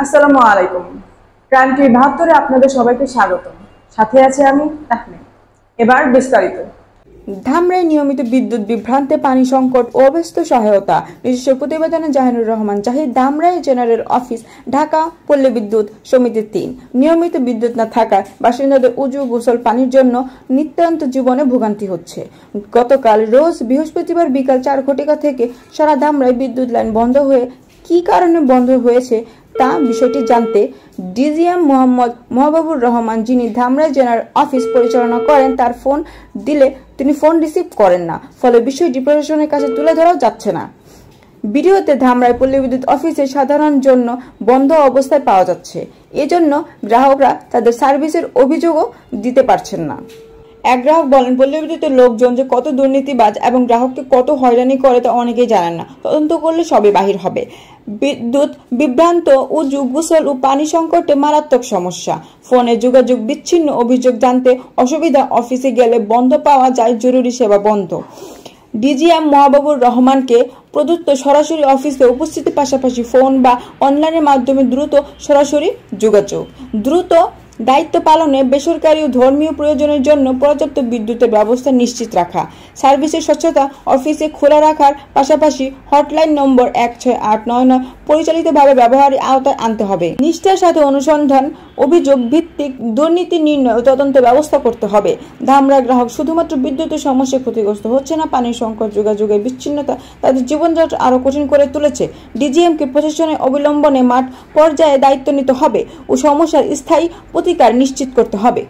আসসালামু আলাইকুম। Crime TV ৭২-এ আপনাদের সবাইকে স্বাগতম। সাথে আছে আমি তাহমিদ। এবার বিস্তারিত। ধামরাই নিয়মিত বিদ্যুৎ বিভ্রান্তে পানি সংকট ও অব্যস্ত সহায়তা। নিজস্ব প্রতিবেদনে জাহিনুর রহমান জাহিদ। Dhamrai general office, Dhaka. পল্লী বিদ্যুৎ সমিতি ৩। নিয়মিত বিদ্যুৎ না থাকায় বাসিন্দাদের উজু গোসল পানির জন্য নিত্যান্ত জীবনে ভোগান্তি হচ্ছে। গতকাল রোজ বৃহস্পতিবার বিকাল ৪ ঘটিকা থেকে সারা ধামরাই বিদ্যুৎ লাইন বন্ধ হয়ে কি কারণে বন্ধ হয়েছে তা বিষয়টি জানতে ডিজিএম মোহাম্মদ মহবুবুর রহমান, যিনি ধামরাই জেনারেল অফিস পরিচালনা করেন, তার ফোন দিলে তিনি ফোন রিসিভ করেন না, ফলে বিষয়টি প্রশাসনের কাছে তুলে ধরাও যাচ্ছে না। ভিডিওতে ধামরাই পল্লী বিদ্যুৎ অফিসে সাধারণ জন্য বন্ধ অবস্থায় পাওয়া যাচ্ছে। এজন্য গ্রাহকরা তাদের সার্ভিসের অভিযোগও দিতে পারছেন না। এক গ্রাহক বলেন, পল্লী বিদ্যুতের লোকজন যে কত দুর্নীতিবাজ এবং গ্রাহককে কত হয়রানি করে তা অনেকেই জানেন না। তদন্ত করলে সবই বাহির হবে। বিদ্যুৎ বিভ্রান্ত, উজু গোসল ও পানি সংকটে মারাত্মক সমস্যা। ফোনে যোগাযোগ বিচ্ছিন্ন, অভিযোগ জানতে অসুবিধা, অফিসে গেলে বন্ধ পাওয়া যায়, জরুরি সেবা বন্ধ। ডিজিএম মহবুবুর রহমানকে প্রদত্ত সরাসরি অফিসে উপস্থিতির পাশাপাশি ফোন বা অনলাইনের মাধ্যমে দ্রুত সরাসরি যোগাযোগ, দ্রুত দায়িত্ব পালনে, বেসরকারি ও ধর্মীয় প্রয়োজনের জন্য পর্যাপ্ত বিদ্যুতের ব্যবস্থা নিশ্চিত রাখা, সার্ভিসের স্বচ্ছতা অফিসে খোলা রাখার পাশাপাশি হটলাইন নম্বর ১৬৮৯৯ পরিচালিতভাবে ব্যবহারের আওতায় আনতে হবে। নিষ্ঠার সাথে অনুসন্ধান, অভিযোগ ভিত্তিক দুর্নীতি নির্ণয় ও তদন্তের ব্যবস্থা করতে হবে। ধামরা গ্রাহক শুধুমাত্র বিদ্যুতের সমস্যায় ক্ষতিগ্রস্ত হচ্ছে না, পানির সংকট, যোগাযোগের বিচ্ছিন্নতা তাদের জীবনযাত্রা আরও কঠিন করে তুলেছে। ডিজিএমকে প্রশাসনের অবলম্বনে মাঠ পর্যায়ে দায়িত্ব নিতে হবে ও সমস্যার স্থায়ী প্রতিকার নিশ্চিত করতে হবে।